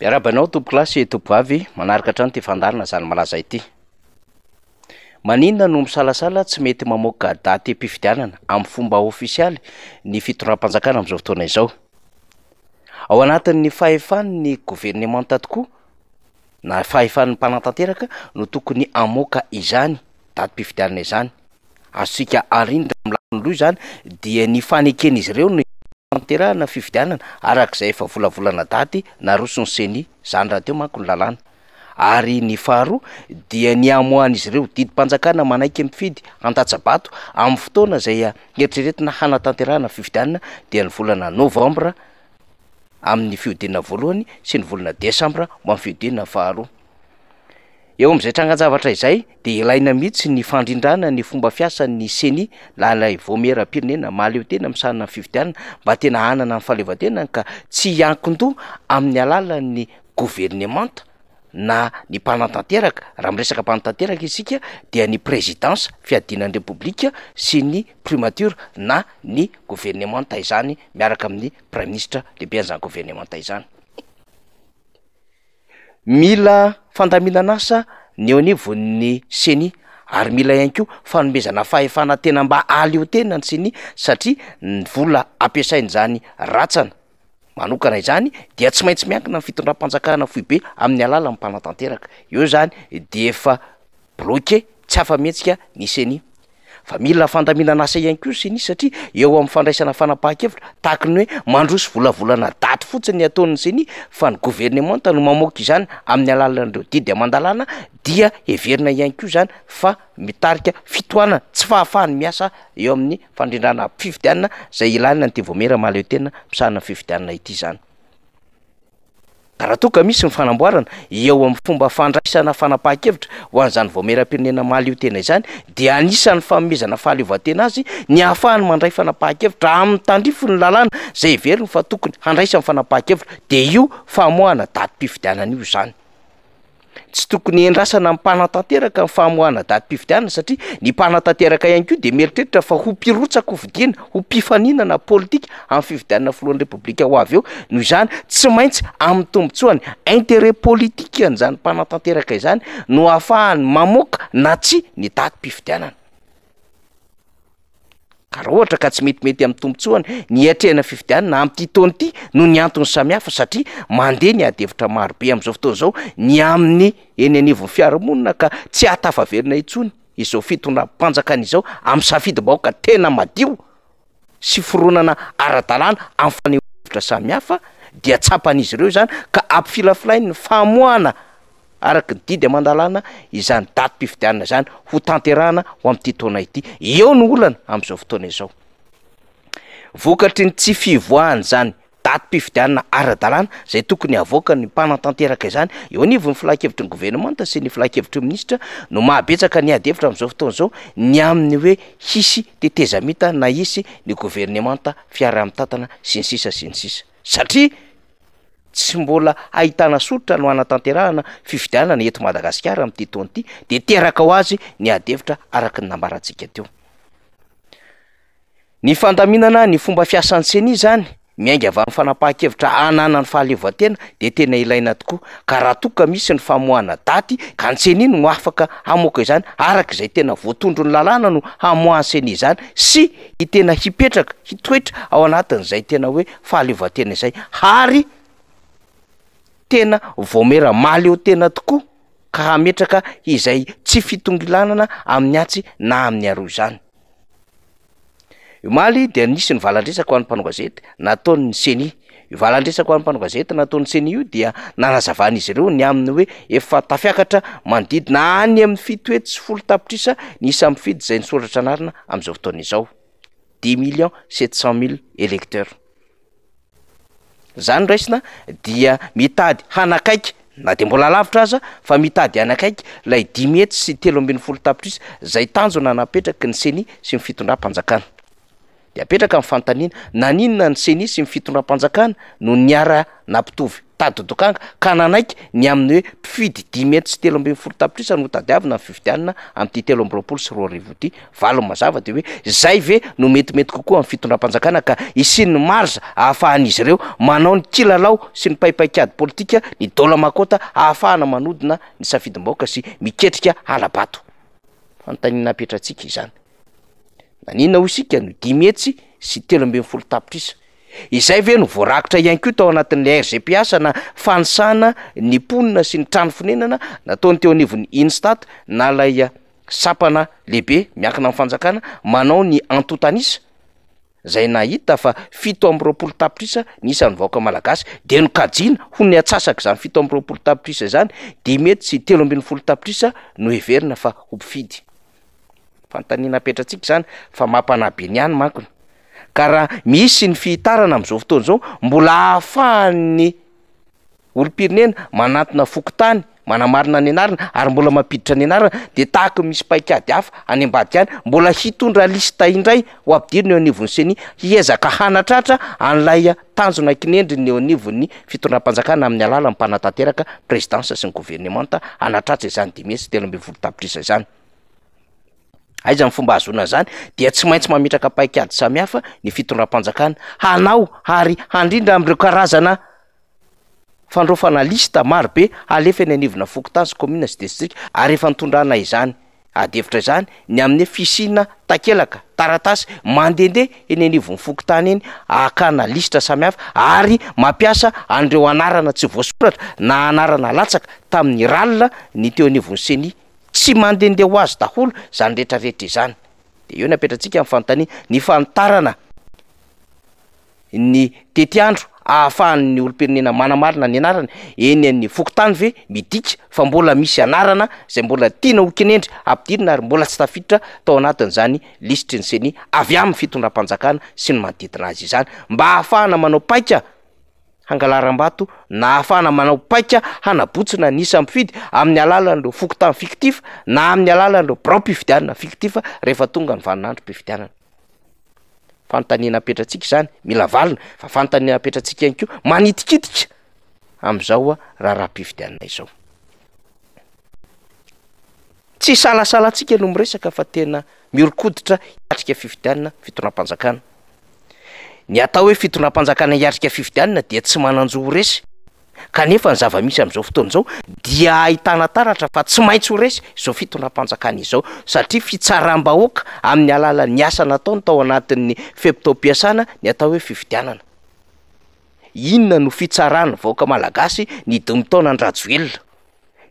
Miarabanao tompo-klasy tompovavy manaraka hatrany ty fandarina zany malaza ity. Maninona no misalasala tsy mety mamoaka daty am-pifidianana amin'ny fomba ofisialy ny fitondram-panjakana amin'izao fotoana izao. Ao anatin'ny fahefan'ny gouvernemanta tokoa na fahefan'ny mpanatanteraka no tokony amoaka izany datim-pifidianana izany. Azontsika arindra milakon'loha izany dia ny faneken'izy ireo no tanterahana fifidianana arak'izay efa volavolana daty narosony seny zany raha teo manko ny lalàna. Ary ny faharoa dia ny amohan'izy ireo didim-panjakana manaiky mifidy an-Tatsabato amin'ny fotoana izay eritreretina hanatanterahana fifidianana dia ny volana Novambra amin'ny fihodinana voalohany sy ny volana Desambra ho amin'ny fihodinana faharoa. Eo amin'izay trangan-javatra izay dia ilaina mihitsy ny fandrindrana ny fomba fiasan'ny seny lalay voamera-pirenena mahaleo tena misanina fifidianana mba tena hanana ny fahaleovantenany ka tsy hiankin-doha amin'ny alalan'ny gouvernemanta na ny mpanatanteraka. Raha miresaka mpanatanteraka isika dia ny présidence fiadinan'ny repoblika sy ny primature na ny gouvernemanta izany miaraka amin'ny prime ministre lehibe an'izany gouvernemanta izany. Mila fandaminana asa ny eo anivon'ny seny ary mila ihany koa fanomezana fahefana tena mba aleo tena ny seny satria ny vola ampiasain'izany ratsana manokana izany dia tsy maintsy miankina ny fitondram-panjakana foibe amin'ny alalan'ny mpanatanteraka. Eo zany dia efa bloqué tsy afa-mihetsika ny seny. Fa mila fandaminana asa ihany koa seny satria eo amin'ny fandraisana fanapahan-kevitra tahaka ny hoe mandroso volavolana daty fotsiny ataon'ny seny fa ny gouvernemanta no mamoaka izany amin'ny alalan'ireo didy amandalana dia heverina ihany koa zany fa mitarika fitohanana tsy fahafahany miasa eo amin'ny fandrindrana fifidianana izay ilana ny voamera mahaleo tena misahana fifidianana ity zany. Raha toa ka misy ny fanamboarana eo amin'ny fomba fandraisana fanapahan-kevitra ho an'izany voamera-pirenena mahaleo tena izany dia anisan'ny fanomezana fahaleovantena azy ny ahafahany mandray fanapahan-kevitra amin'ny tandrifo ny lalàna izay heveriny fa tokony handraisa ny fanapahan-kevitra dia io famoahana datim-pifidianana io zany. Tsy tokony endrasana amin'ny mpanatanteraka ny famoahana datim-pifidianana satria ny mpanatanteraka ihany koa dia mieritreritra fa ho mpirotsaka ho vidiana ho mpifaninana politika amin'ny fifidianana filohan'ny repoblika ho avy eo. Noho izany tsy maintsy amin'ny tombotsoany intérêt politika an'izany mpanatanteraka izany no ahafahany mamoaka na tsy ny datim-pifidianana. Ka raha ohatra ka tsy metimety amin'ny tombotsoany ny atrehana fifidianana amin'ity taona ity no ny antony samihafa satria mandeha ny adevitra marobe amin'izao fotoana izao ny amin'ny eny anivon'ny fiarahamonina ka tsy hatafaverina intsony izao fitondram-panjakana izao amin'ny safidy-bahoaka tena madio sy foronana ara-dalàna amin'ny fanehivitra samihafa dia tsapan'izy ireo zany ka ampifilafilainy ny famoahana araka ny didy amandalana izany datim-pifidianana zany ho tanterahana ho amin'ity taona ity. Eo no olana amin'izao fotoana izao. Vokatry ny tsy fivoahana zany datim-pifidianana ara-dalàna izay tokony havoaka ny mpanatanteraka izany eo anivon'ny filan-kevitry ny gouvernemanta sy ny filan-kevitry ny ministra no mahabetsaka ny adevitra amin'izao fotoana izao ny amin'ny hoe hisy tetezamita na hisy ny gouvernemanta fiaraha-mitantana sy ny sisa sy ny sisa satria tsy mbola ahitana soritra no hanatanterahana fifidianana eto Madagasikara amin'ity taona ity dia teraka ho azy ny adevitra araka ny nambarantsika teo. Ny fandaminana ny fomba fiasan'ny seny zany miainga avy amin'ny fanapahan-kevitra hanana ny fahaleovantena dia tena ilaina tokoa. Ka raha toa ka misy ny famoahana daty ka ny seny no afaka hamoaka izany araka izay tena voatondro ny lalàna no hamoahany seny izany sy tena hipetraka hitoetra ao anatin'izay tena hoe fahaleovantena izay ary tena voamera mahaleo tena tokoa ka hametraka izay tsy fitongilanana amin'ny atsy na amin'ny aroa izany. Maly dia nisy ny valandresaka ho an'ny mpanao gazety nataon'ny seny. Io valandresaka ho an'ny mpanao gazety nataon'ny seny io dia nanazavan'izy ireo ny amin'ny hoe efa tafiakatra manodidina any amin'ny fito hetsy sy folo tapitrisa ny isa mifidy izay nisoratra anarina amin'izao fotoana izao 10 700 000 électeurs. Zany raisina dia mitady hanakaiky na dia mbola lavitra aza fa mitady hanakaiky lay 10 hetsy sy 13 tapitrisa izay tanjona napetraky ny seny sy ny fitondram-panjakana. Dia apetraka amin'ny fanontaniana na ninona ny seny sy ny fitondram-panjakana no niara nampitovy tadodokanga ka nanaiky ny amin'ny hoe mpifidy 10 mètres sy 3.4 tapitrisa no tadiavina ny fifidianana am'ty 3 sy 4 arivo ty valo mazava de hoe zay ve no metimety kokoa amin'ny fitondram-panjakana ka isin'ny marza ahafahan'izy ireo manao ny kilalao sy ny paipaikady politika ny daola makota ahafahana manodina ny safidim-baoaka sy miketrika alabato fanontaniana apetratsika izany nanina ho isika no 10 mètres sy 3.4 tapitrisa izay ve no voarakitra ihany koa tao anatin'le RGPA na fanisana ny ponina sy ny trano fonenana nataony teo anivon'ny Instat na lay sapana lehibe miankina amin'ny fanjakana manao ny antotanisa zay nahita fa 7.20 tapitrisa nisan'ny vaoaka malagasy de no kajina ho ny atsasaka zany 7.20 tapitrisa zany 10 mètres sy 3.4 tapitrisa no heverina fa ho mpifidy fanontaniana apetratsika zany fa mampanabe ny any mankony ka raha misy ny fihitarana am'izao fotoana zao mbola ahafahan'ny olom-pirenena manatona fokotany manamarina ny anarana ary mbola mampiditra ny anarana de tahaka misy paikady hafa any ambadiky any mbola hitondra lista indray ho ampidirina eo anivon'ny seny hiezaka hanatratra an'lay tanjona kinendriny eo anivon'ny fitondram-panjakana amin'ny alalany mpanatanteraka présidence sy ny gouvernemanta hanatratra izany 10 mètres 3.4 tapitrisa izany aiza ny fomba azona zany dia tsy maintsy mametraka paikady samihafa ny fitondram-panjakana hanao ary handrindra am'ireo karazana fandrofana lista maro be alefa ny anivona fokotany sy commune sy district ary efa nitondrana izany adevitra izany ny amin'ny fisina takelaka taratasy mandendeha eny anivon'ny fokotany eny akana lista samihafa ary mampiasa an'ireo anarana tsy voasoratra na anarana latsaka tamin'ny ralina ny teo anivon'ny seny tsy mandendeha ho azy daholo zany rehetrarehetra izany de eo napetratsika amin'ny fanontania ny fanitarana ny tetiandro ahafahan'ny olom-pirenena manamarina ny anarana eny amin'ny fokotany ve midika fa mbola misy anarana zay mbola tiana ho kinendry ampidirina ary mbola tsy tafiditra tao anatin'izany lisitry ny seny avy amin'ny fitondram-panjakana sy ny manodidina azy izany mba ahafahana manao paika hangalaram-bato na ahafahana manao paika hanabotsina nisa mpifidy amin'ny alalan'ireo fokotany fictif na amin'ny alalan'ireo brao-mpifidianana fictif rehefa tonga ny vaninandro mpifidianana fanontaniana apetratsika izany mila valina fa fanontaniana apetratsika ihany koa manitikitika am'izao raha mpifidianana izao tsy salasalatsika no miresaka fa tena miorokoditra hiatrika fifidianana fitondram-panjakana ny atao hoe fitondram-panjakana hiatrika fifidianana dia tsy mananjo resy kanefa ny zava-misy am'izao fotoana izao dia ahitana taratra fa tsy maintsy ho resy izao fitondram-panjakana izao satria fitsaram-bahoaka amin'ny alalan'ny asa nataony tao anatin'ny fempitom-piasana ny atao hoe fifidianana inona no fitsarana vahoaka malagasy ny 5 taona an-drajoelona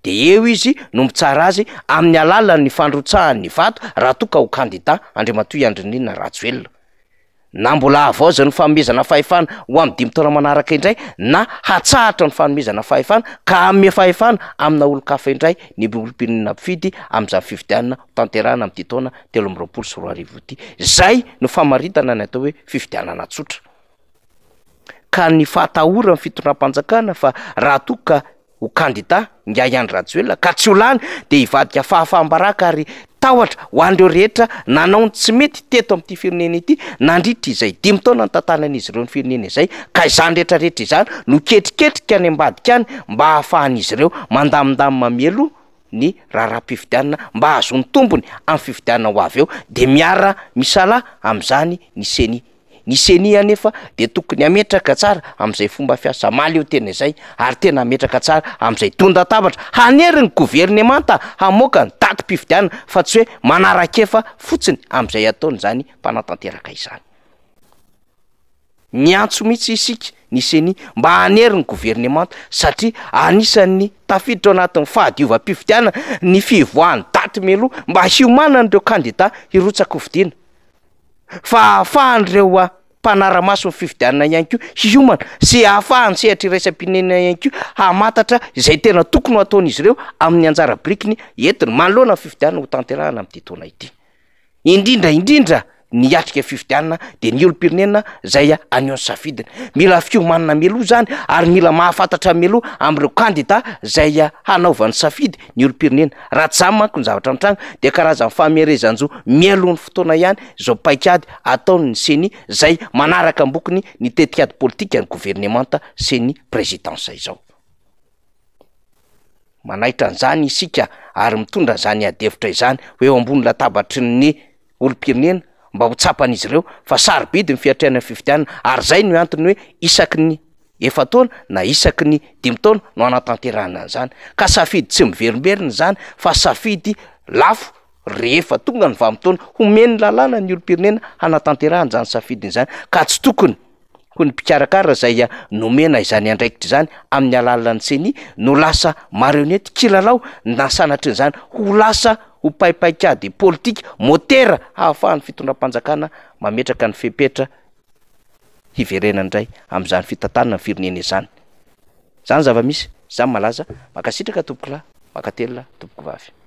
de eo izy no mitsara azy amin'ny alalan'ny fandrotsahan'ny vato raha toa ka ho kandida Andriamatoa Andrinina Rajoelina na mbola avao zany fanomezana fahefana ho amin'ny 5 taona manaraka indray na hatsahatra ny fanomezana fahefana ka ame fahefana amina olo-kafa indray ny olom-pirenena mpifidy amin'izany fifidianana tanterahana amin'ny 10 taona 3 sy 4 arivo ty zay no famaritana ny atao hoe fifidianana tsotra ka ny fahatahora ny fitondram-panjakana fa raha toa ka ho kandida Ngiahy Andry Rajoelina ka tsy ho lany de hivadika fahafahambaraka ary tahotra ho andreo rehetra nanao ny tsy mety teto amin'ity firenena ity nandritra izay 5 taona ny tantanan'izy ireo ny firenena izay ka izany rehetrarehetra izany no ketriketrika any ambadika any mba hahafahan'izy ireo mandamindamy mamelo ny raharaham-pifidianana mba hazony tombony amin'ny fifidianana ho avy eo de miara misala am'izany ny seny anefa de tokony ametraka tsara am'izay fomba fiasa maleo tena izay ary tena ametraka tsara am'izay tonda-tabatra hanery ny gouvernemanta hamoaka ny datim-pifidianana fa tsy hoe manaraka-efa fotsiny am'izay ataony zany mpanatanteraka izany miantso mihitsy isika ny seny mba hanery ny gouvernemanta satria anisan'ny tafiditra ao anatin'ny fahadiovam-pifidianana ny fivoahan'ny daty melo mba hiomana n'ireo kandida hirotsaka hofidiana fa ahafahan'ireo mpanara-maso ny fifidianana ihany koa hiomana sy ahafahany sehatra iraisam-pinenana ihany koa hamatatra izay tena tokony ho ataon'izy ireo amin'ny anjara-birikiny entiny manoloana ny fifidianana ho tanterahana amin'ny taona ity indrindra ny atrika fifidianana de ny olom-pirenena zay anio ny safidiny. Mila fiomanana mialoha zany ary mila mahafantatra mialoha am'ireo kandida zay hanaovany safidy ny olom-pirenena. Raha tsy zany manko ny zavatra mitranga de karazany famerezanjo mialohan'ny fotoana ihany zao paikady ataony ny seni zay manaraka ambokiny ny tetikady politika ny gouvernemanta sy ny présidence izao. Manaitra an'izany isika ary mitondra zany adevitra izany hoe eo ambony latabatry ny olom-pirenena mba ho tsapan'izy ireo fa sarobidy ny fiatraiana fifidianana ary zay no antony hoe isaky ny efataona na isaky ny 5 taona no anatanterahana an'izany ka safidy tsy miverimberina zany fa safidy lafo rehefa tonga ny vamotaona homeny lalàna ny olom-pirenena hanatanterahana zany safidiny zany ka tsy tokony ho ny mpikarakara zay nomena izany andraikitra zany amin'ny alalan'ny seni no lasa marionnette kilalao na sanatry n'izany ho lasa ho paipaikady politika motera hahafahan'ny fitondram-panjakana mametraka ny fepetra hiverenana indray am'izany fitantanana ny firenena izany. Zany zava-misy zany malaza makasitraka tompoko lahy makatelona tompoko vavy.